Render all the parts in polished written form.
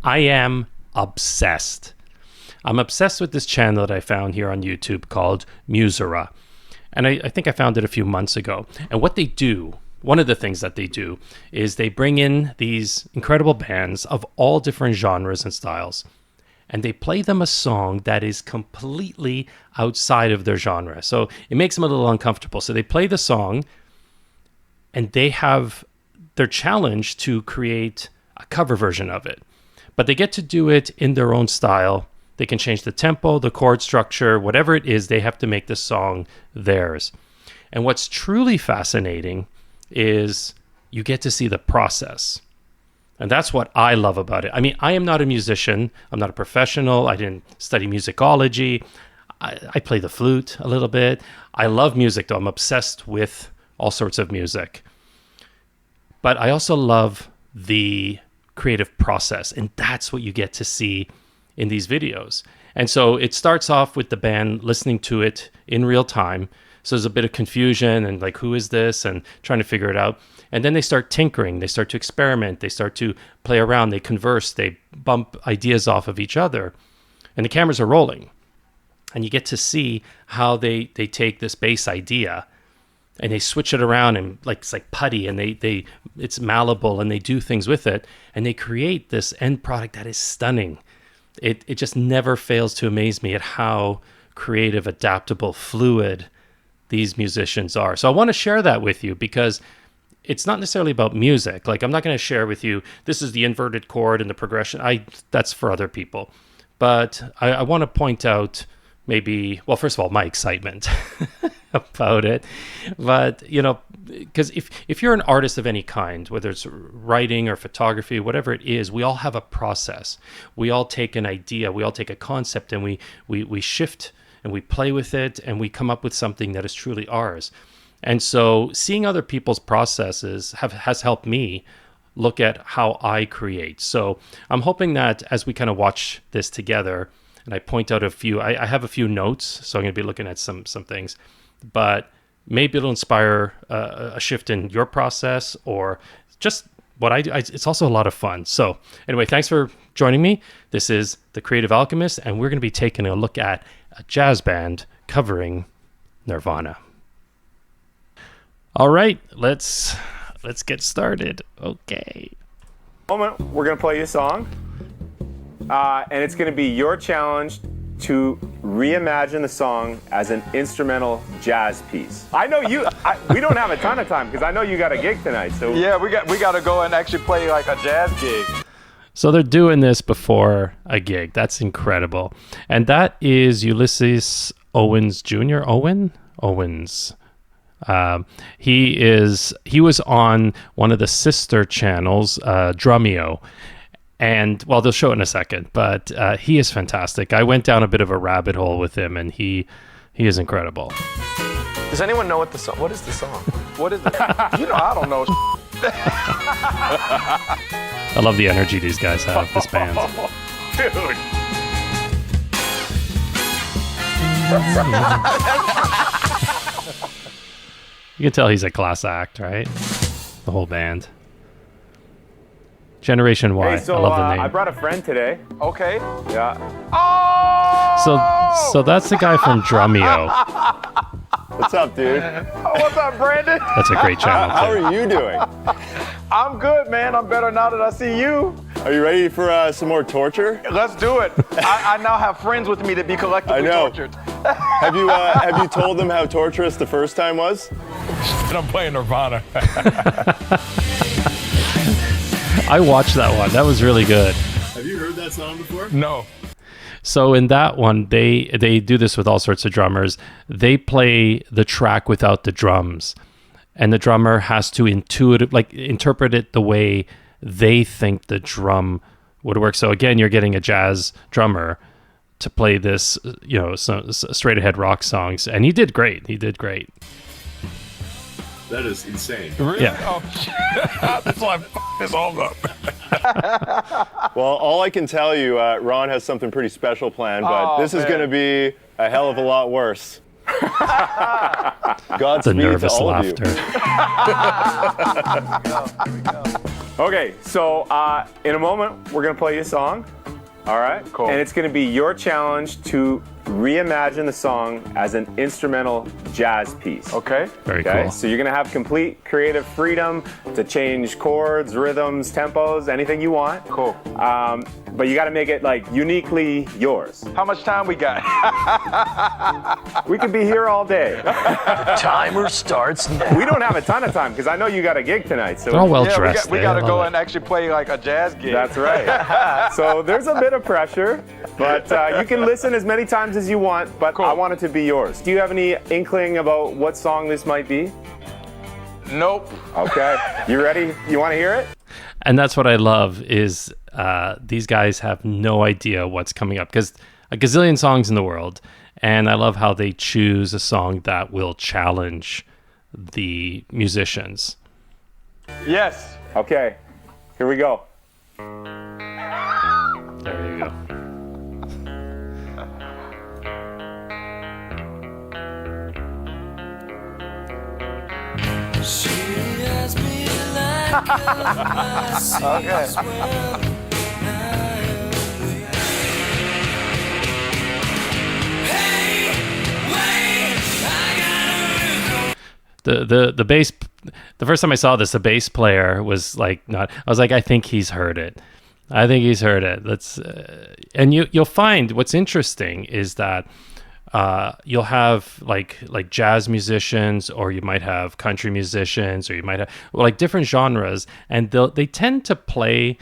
I am obsessed. I'm obsessed with this channel that I found here on YouTube called Musera. And I think I found it a few months ago. And what they do, one of the things that they do, is they bring in these incredible bands of all different genres and styles, and they play them a song that is completely outside of their genre. So it makes them a little uncomfortable. So they play the song, and they have their challenge to create a cover version of it. But they get to do it in their own style. They can change the tempo, the chord structure, whatever it is, they have to make the song theirs. And what's truly fascinating is you get to see the process. And that's what I love about it. I mean, I am not a musician. I'm not a professional. I didn't study musicology. I play the flute a little bit. I love music, though. I'm obsessed with all sorts of music. But I also love the creative process. And that's what you get to see in these videos. And so it starts off with the band listening to it in real time. So there's a bit of confusion and like, who is this? And trying to figure it out. And then they start tinkering. They start to experiment. They start to play around. They converse. They bump ideas off of each other. And the cameras are rolling. And you get to see how they take this bass idea and they switch it around, and like it's like putty, and it's malleable, and they do things with it, and they create this end product that is stunning. It just never fails to amaze me at how creative, adaptable, fluid these musicians are. So I want to share that with you because it's not necessarily about music. Like, I'm not going to share with you, this is the inverted chord and the progression. That's for other people. But I want to point out maybe, well, first of all, my excitement about it. But, you know, because if you're an artist of any kind, whether it's writing or photography, whatever it is, we all have a process. We all take an idea, we all take a concept, and we shift and we play with it, and we come up with something that is truly ours. And so seeing other people's processes has helped me look at how I create. So I'm hoping that as we kind of watch this together, and I point out a few, I have a few notes, so I'm going to be looking at some things, but maybe it'll inspire a shift in your process or just what I do. It's also a lot of fun. So anyway, thanks for joining me. This is The Creative Alchemist, and we're going to be taking a look at a jazz band covering Nirvana. All right, let's get started. Okay. Moment, we're going to play you a song, and it's going to be your challenge to reimagine the song as an instrumental jazz piece. I know you. We don't have a ton of time because I know you got a gig tonight. So yeah, we got to go and actually play like a jazz gig. So they're doing this before a gig. That's incredible. And that is Ulysses Owens Jr. Owens. He was on one of the sister channels, Drumeo. And, well, they'll show it in a second, but he is fantastic. I went down a bit of a rabbit hole with him, and he is incredible. Does anyone know what is the song? What is it? You know, I don't know. I love the energy these guys have, this band. dude. You can tell he's a class act, right? The whole band. Generation Y. Hey, so, I love the name. I brought a friend today. Okay. Yeah. Oh! So that's the guy from Drumeo. What's up, dude? Oh, what's up, Brandon? That's a great channel, too. How are you doing? I'm good, man. I'm better now that I see you. Are you ready for some more torture? Let's do it. I now have friends with me to be collectively tortured. Have you told them how torturous the first time was? And I'm playing Nirvana. I watched that one. That was really good. Have you heard that song before? No. So in that one, they do this with all sorts of drummers. They play the track without the drums, and the drummer has to interpret it the way they think the drum would work. So again, you're getting a jazz drummer to play this, some straight ahead rock songs, and he did great. That is insane. Really? Yeah. Oh, shit. That's why I f***ed this all up. Well, all I can tell you, Ron has something pretty special planned, but this is going to be a hell of a lot worse. The Godspeed to nervous all laughter. of you. Here we go. Okay, so in a moment, we're going to play you a song. All right? Cool. And it's going to be your challenge to reimagine the song as an instrumental jazz piece. Okay. Very Okay, cool. so you're going to have complete creative freedom to change chords, rhythms, tempos, anything you want. Cool. But you got to make it like uniquely yours. How much time we got? We could be here all day. Timer starts now. We don't have a ton of time because I know you got a gig tonight. So They're all well Yeah, dressed. we eh? got I to go love and it. actually play like a jazz gig. that's right. So there's a bit of pressure, but you can listen as many times as you want, but Cool. I want it to be yours. Do you have any inkling about what song this might be? Nope. Okay. You ready? You want to hear it? And that's what I love is these guys have no idea what's coming up because a gazillion songs in the world. And I love how they choose a song that will challenge the musicians. Yes. Okay. Here we go. There you go. Okay. The bass, the first time I saw this, the bass player was like not. I was like, I think he's heard it. I think he's heard it. That's and you'll find what's interesting is that you'll have like jazz musicians, or you might have country musicians, or you might have like different genres, and they tend to play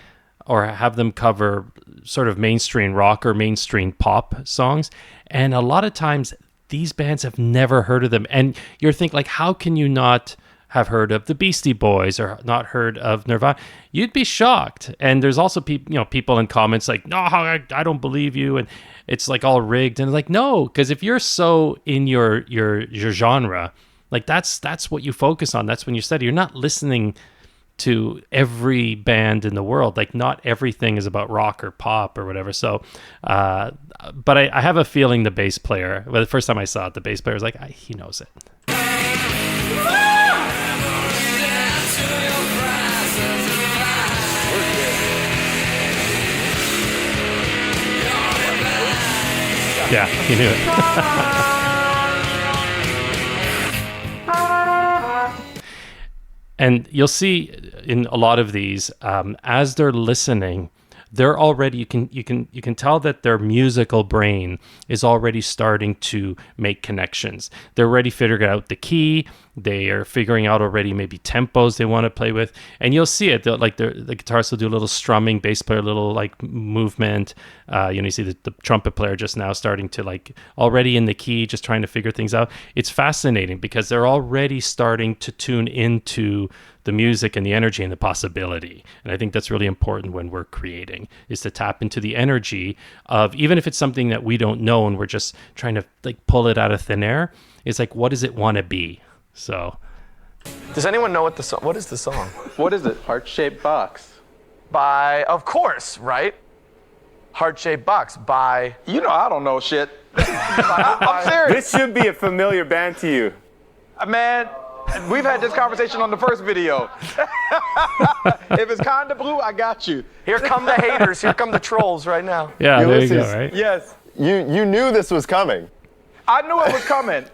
or have them cover sort of mainstream rock or mainstream pop songs, and a lot of times these bands have never heard of them, and you're thinking like, how can you not have heard of the Beastie Boys or not heard of Nirvana? You'd be shocked. And there's also people in comments like, no, I don't believe you, and it's like all rigged. And like, no, because if you're so in your genre, like that's what you focus on. That's when you study. You're not listening to every band in the world. Like not everything is about rock or pop or whatever. So, but I have a feeling the bass player, well, the first time I saw it, the bass player was like, he knows it. Yeah, he knew it. And you'll see in a lot of these, as they're listening, they're already you can tell that their musical brain is already starting to make connections. They're already figuring out the key. They are figuring out already maybe tempos they want to play with, and you'll see it. The guitarist will do a little strumming, bass player a little like movement. You see the trumpet player just now starting to like already in the key, just trying to figure things out. It's fascinating because they're already starting to tune into the music and the energy and the possibility. And I think that's really important when we're creating, is to tap into the energy of, even if it's something that we don't know and we're just trying to like pull it out of thin air, it's like, what does it want to be? So Does anyone know what the song? What is the song? What is it? Heart-shaped box. By, of course, right? Heart-shaped box by. You know I don't know shit. I'm serious. This should be a familiar band to you. Man, we've had this conversation on the first video. If it's Conda Blue, I got you. Here come the haters. Here come the trolls right now. yeah, there you go, Ulysses. right? Yes. You knew this was coming. I knew it was coming.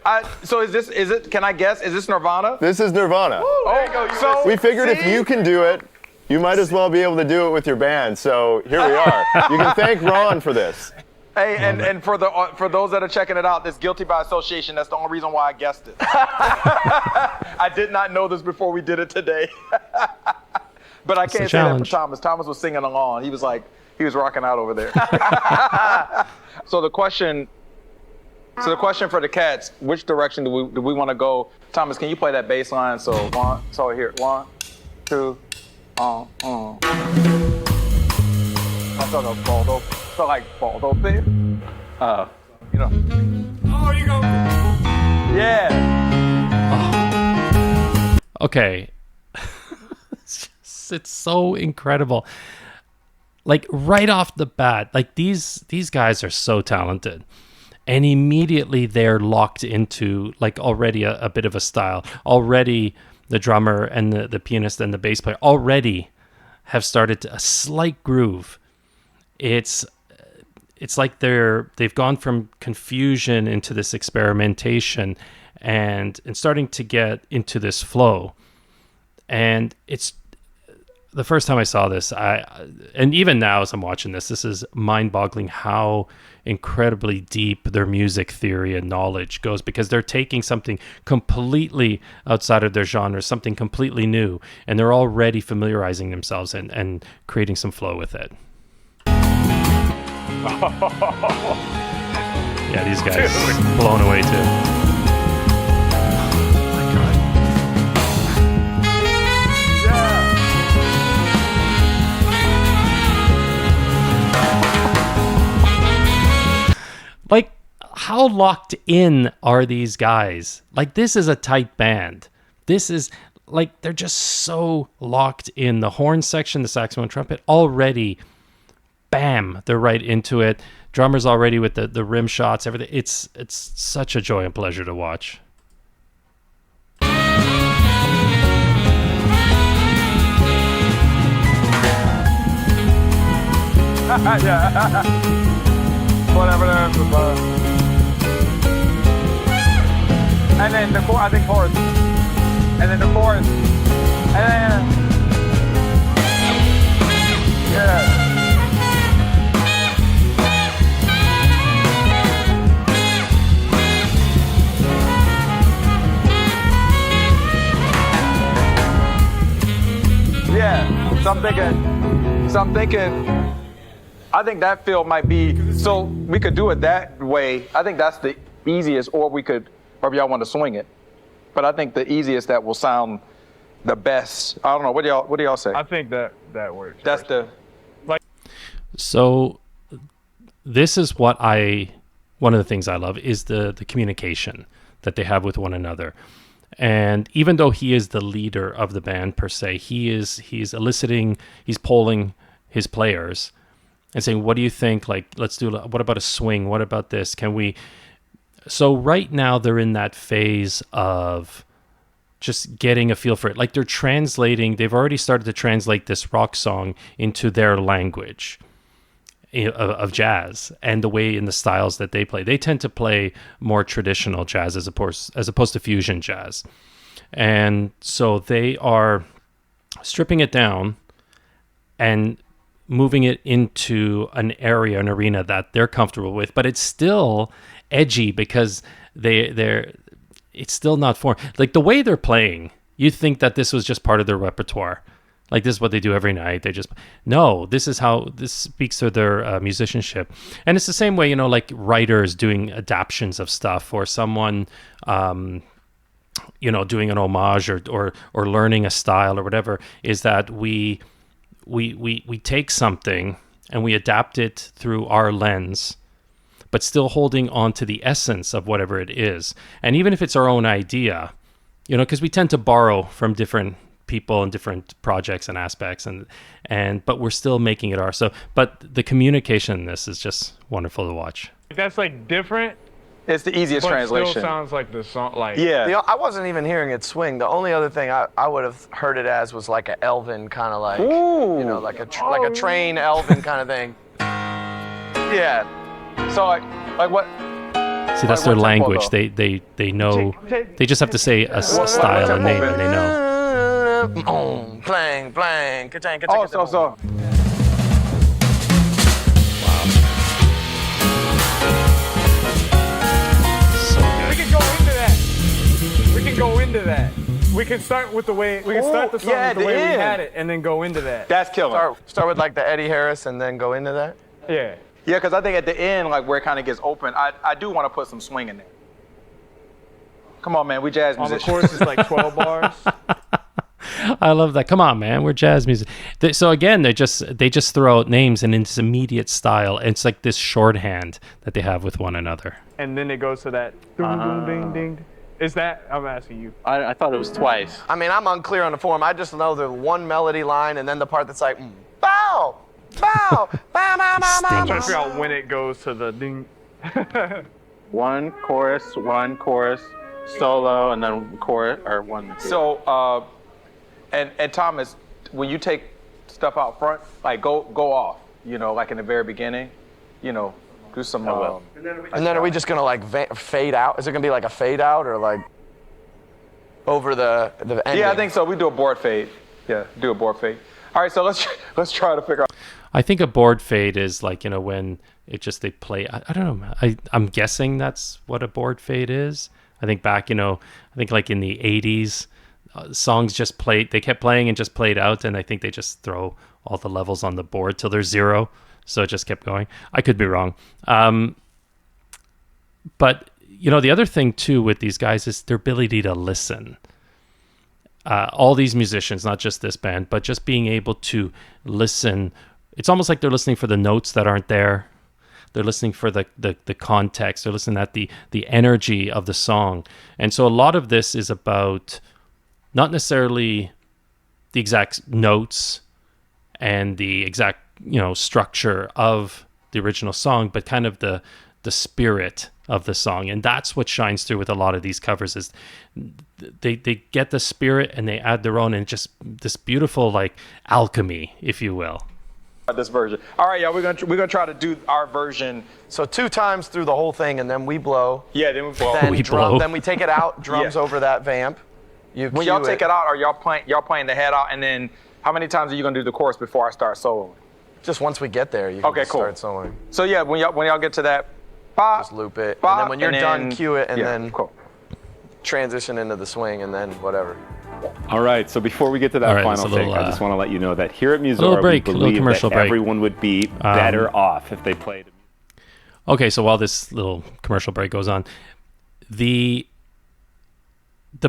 So is it, can I guess, is this Nirvana? This is Nirvana. There you go. So We figured if see? you can do it, you might as well be able to do it with your band. So here we are. You can thank Ron for this. Hey, and for those that are checking it out, this guilty by association, that's the only reason why I guessed it. I did not know this before we did it today. But I can't say that for challenge. Thomas. Thomas was singing along. He was rocking out over there. So the question for the cats, which direction do we want to go? Thomas, can you play that bass line? So here, 1, 2, I felt like Baldo there. You know. Oh, you go. Yeah. Okay. It's so incredible. Like right off the bat, like these guys are so talented. And immediately they're locked into like already a bit of a style. Already the drummer and the pianist and the bass player already have started a slight groove. It's like they've gone from confusion into this experimentation and starting to get into this flow. And it's the first time I saw this, and even now as I'm watching this is mind-boggling how incredibly deep their music theory and knowledge goes, because they're taking something completely outside of their genre, something completely new, and they're already familiarizing themselves and creating some flow with it. Yeah, these guys blown away too. Like, how locked in are these guys? Like, this is a tight band. This is, like, they're just so locked in. The horn section, the saxophone, trumpet, already, bam, they're right into it. Drummers already with the rim shots, everything. It's such a joy and pleasure to watch. Whatever. And then the chorus, I think chorus. And then the chorus. And then, yeah. Yeah. So I'm thinking, I think that feel might be, so we could do it that way. I think that's the easiest, or we could, or if y'all want to swing it. But I think the easiest that will sound the best. I don't know, what do y'all say? I think that works. That's the, So this is one of the things I love is the communication that they have with one another. And even though he is the leader of the band per se, he's polling his players and saying, what do you think? Like, what about a swing? What about this? Can we? So right now they're in that phase of just getting a feel for it. Like they've already started to translate this rock song into their language of jazz and the way in the styles that they play. They tend to play more traditional jazz as opposed to fusion jazz. And so they are stripping it down and moving it into an arena that they're comfortable with, but it's still edgy because it's still not formed. Like the way they're playing, you think that this was just part of their repertoire. Like this is what they do every night. This speaks to their musicianship. And it's the same way, like writers doing adaptions of stuff, or someone, doing an homage or learning a style or whatever, is that we take something and we adapt it through our lens, but still holding on to the essence of whatever it is. And even if it's our own idea, because we tend to borrow from different people and different projects and aspects, but we're still making it ours. But the communication in this is just wonderful to watch. That's like different. it's the easiest but translation. Still sounds like the song. Like Yeah. I wasn't even hearing it swing. The only other thing I would have heard it as was like an Elvin kind of like, Ooh. like a train Elvin kind of thing. Yeah. So like what? See, that's Like, their what's tempo, language. though? They know. They just have to say a style and name, and they know. Blang, blang, ka-chang, ka-chang, Oh, ka-chang. so. So we good. can go into that. We can go into that. We can start with the way we can start the song yeah, with the way the we end. had it, and then go into that. That's killer. Start with like the Eddie Harris and then go into that. Yeah. Yeah, because I think at the end, like where it kind of gets open, I do want to put some swing in there. Come on, man, we jazz On the musicians. chorus is like 12 bars. I love that. Come on, man, we're jazz music. So again, they just throw out names in this immediate style. It's like this shorthand that they have with one another. And then it goes to that ding, ding, ding, ding. Is that? I'm asking you. I thought it was twice. I mean, I'm unclear on the form. I just know the one melody line and then the part that's like, bow, bow, bow, bow, bow, bow, I'm trying to bow. figure out when it goes to the ding. One chorus, solo, and then chorus or one. So, and Thomas, when you take stuff out front, like go off, you know, like in the very beginning, you know, do some. And then are we just gonna like fade out? Is it gonna be like a fade out or like over the ending? Yeah, I think so. We do a board fade. Yeah, do a board fade. All right, so let's try to figure out. I think a board fade is like, you know, when it just they play. I don't know. I'm guessing that's what a board fade is. I think back, you know, I think like in the 80s, songs just played. They kept playing and just played out, and I think they just throw all the levels on the board till there's 0. So it just kept going. I could be wrong. But, you know, the other thing, too, with these guys is their ability to listen. All these musicians, not just this band, but just being able to listen. It's almost like they're listening for the notes that aren't there. They're listening for the context. They're listening at the energy of the song. And so a lot of this is about not necessarily the exact notes and the exact, you know, structure of the original song, but kind of the spirit of the song. And that's what shines through with a lot of these covers is they get the spirit and they add their own, and just this beautiful like alchemy, if you will. This version. All right, y'all, we're gonna try to do our version. So 2 times through the whole thing, and then we blow. Yeah, then we blow. Then then we take it out, drums Yeah. over that vamp. When y'all take it out, are y'all playing the head out, and then how many times are you gonna do the chorus before I start soloing? Just once we get there, you can Okay, just cool. start soloing. So yeah, when y'all get to that, bop, Just loop it, bop, and then when you're done, cue it, and yeah, then cool. transition into the swing, and then whatever. All right, so before we get to that All right, final it's a little, thing, I just want to let you know that here at little Musora, break, we a little believe commercial that break. everyone would be better off if they played. Okay, so while this little commercial break goes on, the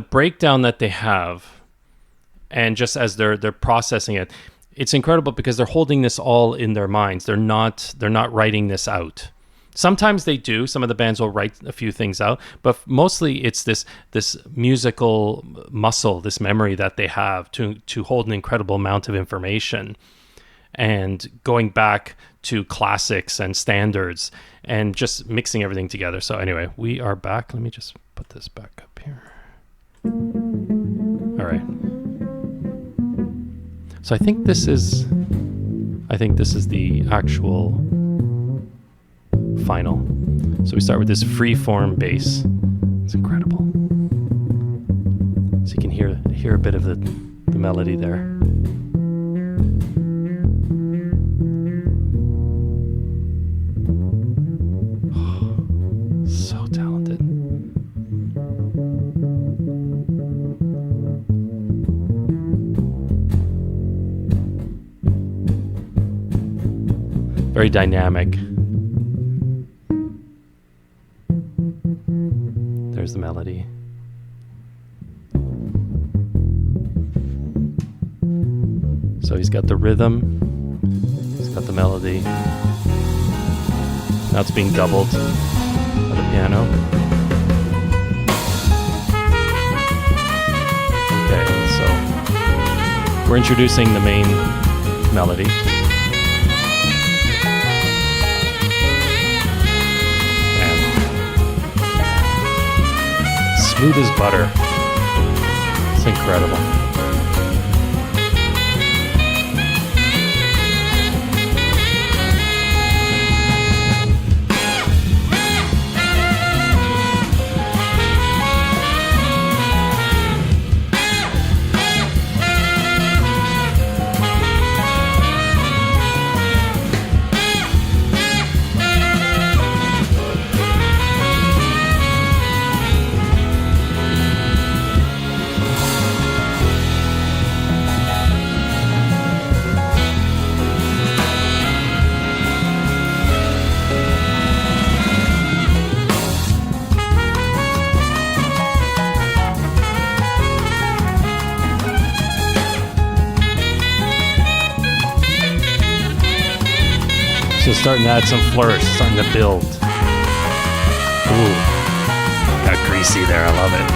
breakdown that they have, and just as they're processing it, it's incredible because they're holding this all in their minds. They're not writing this out. Sometimes they do. Some of the bands will write a few things out, but mostly it's this musical muscle, this memory that they have to hold an incredible amount of information, and going back to classics and standards and just mixing everything together. So anyway, we are back. Let me just put this back up here. All right. So I think this is the actual final. So we start with this free-form bass. It's incredible. So you can hear a bit of the melody there. So talented. Very dynamic. There's the melody. So he's got the rhythm, he's got the melody. Now it's being doubled by the piano. Okay, so we're introducing the main melody. Smooth as butter. It's incredible. So starting to add some flourish, starting to build. Ooh, got greasy there, I love it.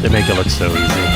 They make it look so easy.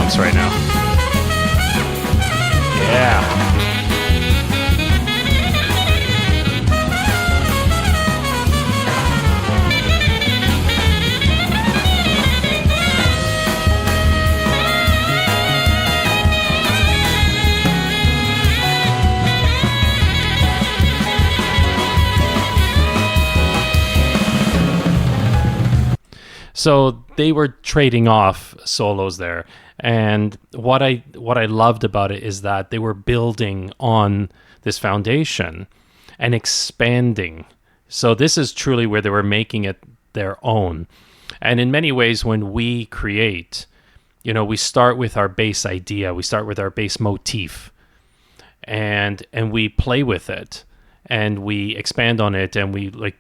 goosebumps right now. Yeah. So they were trading off solos there, and what I loved about it is that they were building on this foundation and expanding. So this is truly where they were making it their own. And in many ways, when we create, we start with our base idea, we start with our base motif, and we play with it. And we expand on it, and we like,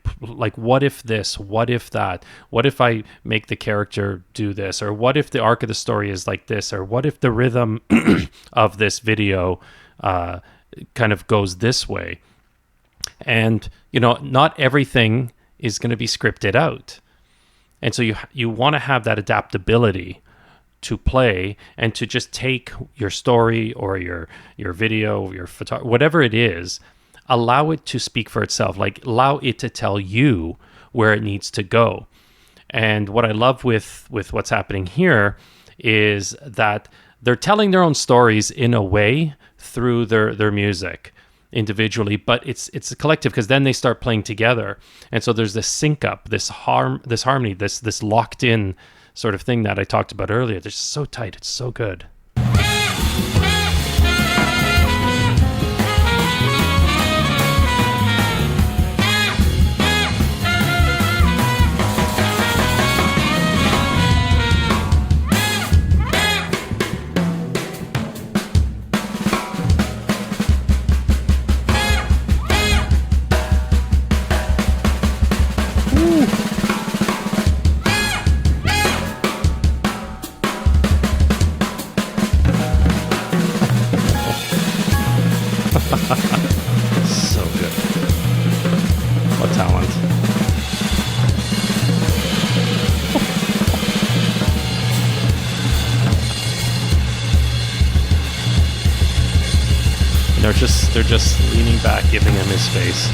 what if this? What if that? What if I make the character do this? Or what if the arc of the story is like this? Or what if the rhythm of this video kind of goes this way? And not everything is going to be scripted out, and so you want to have that adaptability to play and to just take your story or your video, your photography, whatever it is. Allow it to speak for itself, allow it to tell you where it needs to go. And what I love with what's happening here is that they're telling their own stories in a way through their music individually, but it's a collective, because then they start playing together. And so there's this sync up, this harmony, this locked in sort of thing that I talked about earlier. They're just so tight. It's so good. So good. What talent. They're just leaning back, giving him his space.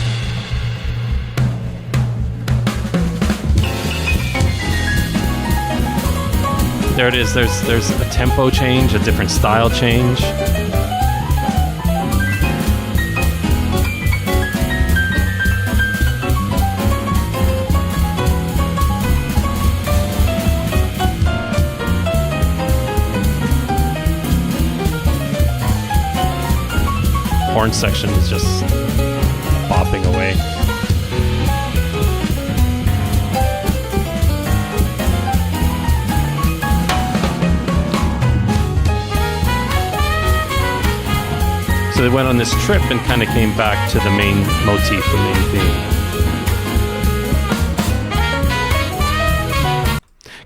There it is. There's a tempo change, a different style change. Horn section is just bopping away. So they went on this trip and kind of came back to the main motif, the main theme.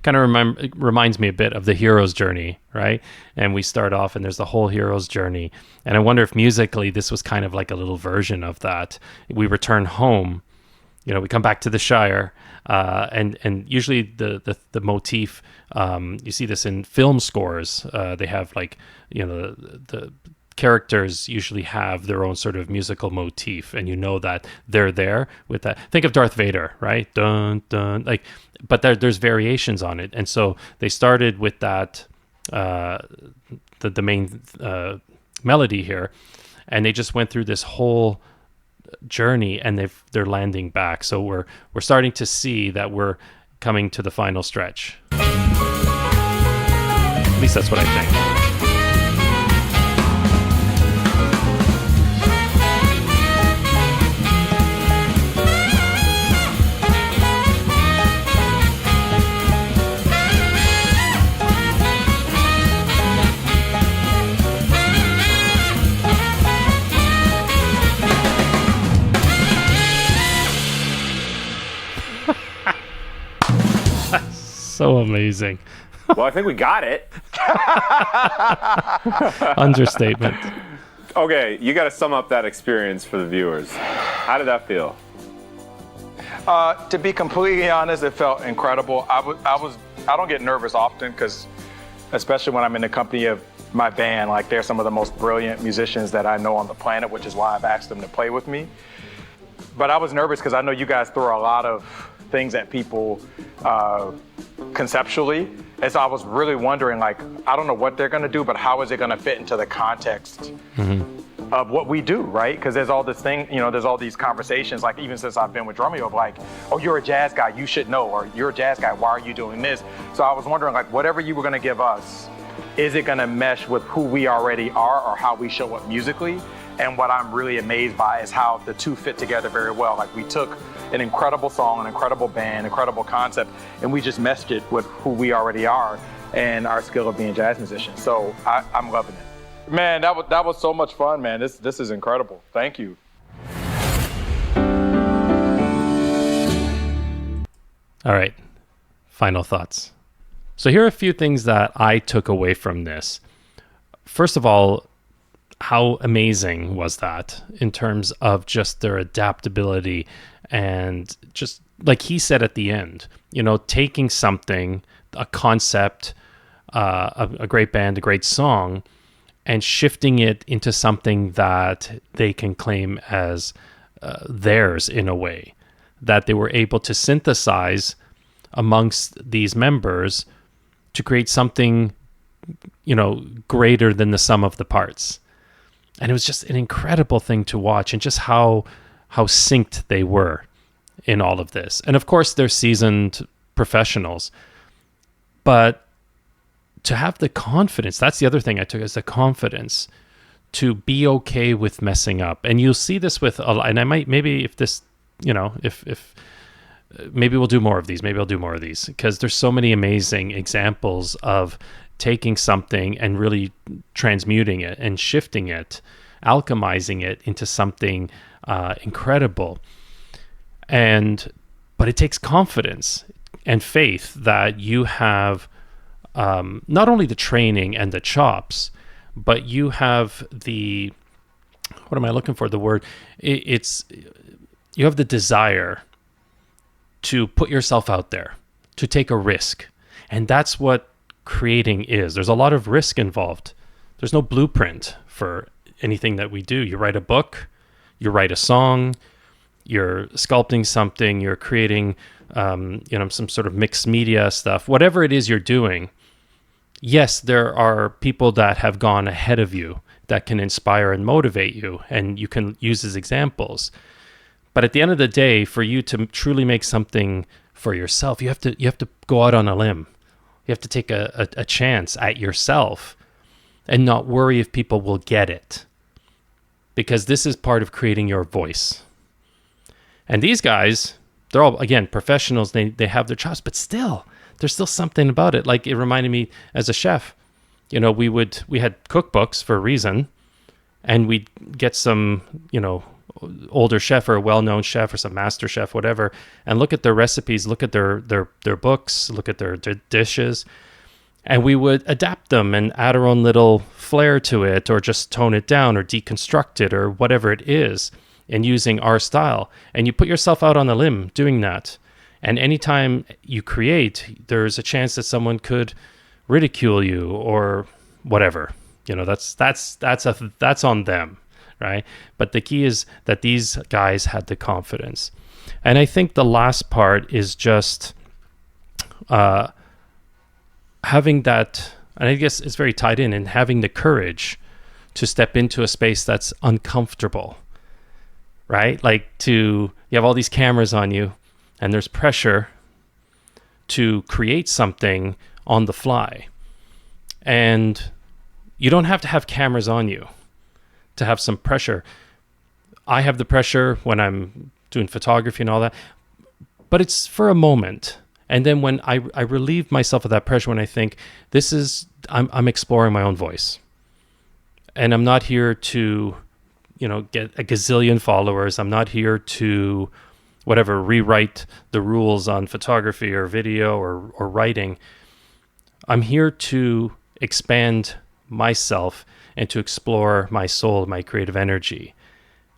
Kind of reminds me a bit of the hero's journey, right? And we start off and there's the whole hero's journey. And I wonder if musically this was kind of like a little version of that. We return home, we come back to the Shire, and usually the motif, you see this in film scores. They have the characters usually have their own sort of musical motif, and that they're there with that. Think of Darth Vader, right? Dun dun, but there's variations on it, and so they started with that the main melody here, and they just went through this whole journey, and they're landing back. So we're starting to see that we're coming to the final stretch. At least that's what I think. So amazing. Well, I think we got it. Understatement. Okay, you got to sum up that experience for the viewers. How did that feel? To be completely honest, it felt incredible. I don't get nervous often because especially when I'm in the company of my band. Like, they're some of the most brilliant musicians that I know on the planet, which is why I've asked them to play with me. But I was nervous because I know you guys throw a lot of things at people conceptually. And so I was really wondering, like, I don't know what they're gonna do, but how is it gonna fit into the context of what we do, right? Because there's all this thing, you know, there's all these conversations, like even since I've been with Drumeo, of like, oh, you're a jazz guy, you should know, or you're a jazz guy, why are you doing this? So I was wondering, like, whatever you were gonna give us, is it gonna mesh with who we already are or how we show up musically? And what I'm really amazed by is how the two fit together very well. Like, we took an incredible song, an incredible band, incredible concept, and we just meshed it with who we already are and our skill of being jazz musicians. So I'm loving it. Man, that was so much fun, man. This is incredible. Thank you. All right, final thoughts. So here are a few things that I took away from this. First of all, how amazing was that in terms of just their adaptability and just like he said at the end, you know, taking something, a concept, a great band, a great song, and shifting it into something that they can claim as theirs in a way, that they were able to synthesize amongst these members to create something, you know, greater than the sum of the parts. And it was just an incredible thing to watch, and just how synced they were in all of this. And of course, they're seasoned professionals, but to have the confidence, that's the other thing I took, is the confidence to be okay with messing up. And you'll see this with, and I might, maybe if this, you know, if maybe we'll do more of these, maybe I'll do more of these, because there's so many amazing examples of taking something and really transmuting it and shifting it, alchemizing it into something incredible. But it takes confidence and faith that you have not only the training and the chops, but you have the, what am I looking for? The word, you have the desire to put yourself out there, to take a risk. And that's what creating is. There's a lot of risk involved. There's no blueprint for anything that we do. You write a book, you write a song, you're sculpting something, you're creating some sort of mixed media stuff, whatever it is you're doing. Yes, there are people that have gone ahead of you that can inspire and motivate you, and you can use as examples. But at the end of the day, for you to truly make something for yourself, you have to go out on a limb. You have to take a chance at yourself and not worry if people will get it, because this is part of creating your voice. And these guys, they're all, again, professionals. They have their chops, but still, there's still something about it. Like, it reminded me as a chef, you know, we had cookbooks for a reason, and we'd get some, you know, older chef or a well-known chef or some master chef, whatever, and look at their recipes, look at their books, look at their dishes, and we would adapt them and add our own little flair to it, or just tone it down or deconstruct it or whatever it is, and using our style. And you put yourself out on a limb doing that. And anytime you create, there's a chance that someone could ridicule you or whatever. You know, that's on them, right? But the key is that these guys had the confidence. And I think the last part is just having that, and I guess it's very tied in, and having the courage to step into a space that's uncomfortable, right? Like, you have all these cameras on you, and there's pressure to create something on the fly. And you don't have to have cameras on you to have some pressure. I have the pressure when I'm doing photography and all that, but it's for a moment. And then when I relieve myself of that pressure, when I think I'm exploring my own voice, and I'm not here to, you know, get a gazillion followers. I'm not here to rewrite the rules on photography or video or writing. I'm here to expand myself and to explore my soul, my creative energy.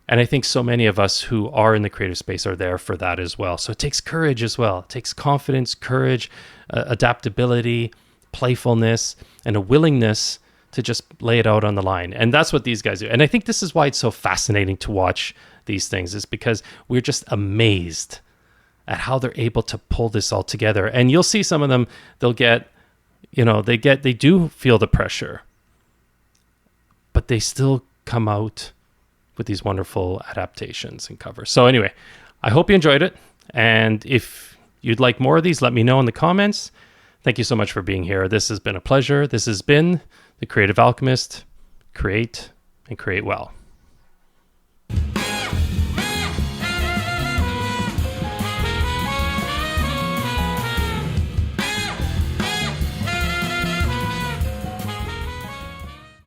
And I think so many of us who are in the creative space are there for that as well. So it takes courage as well. It takes confidence, courage, adaptability, playfulness and a willingness to just lay it out on the line. And that's what these guys do. And I think this is why it's so fascinating to watch these things, is because we're just amazed at how they're able to pull this all together. And you'll see some of them, they'll get, they do feel the pressure, but they still come out with these wonderful adaptations and covers. So anyway, I hope you enjoyed it. And if you'd like more of these, let me know in the comments. Thank you so much for being here. This has been a pleasure. This has been The Creative Alchemist. Create and create well.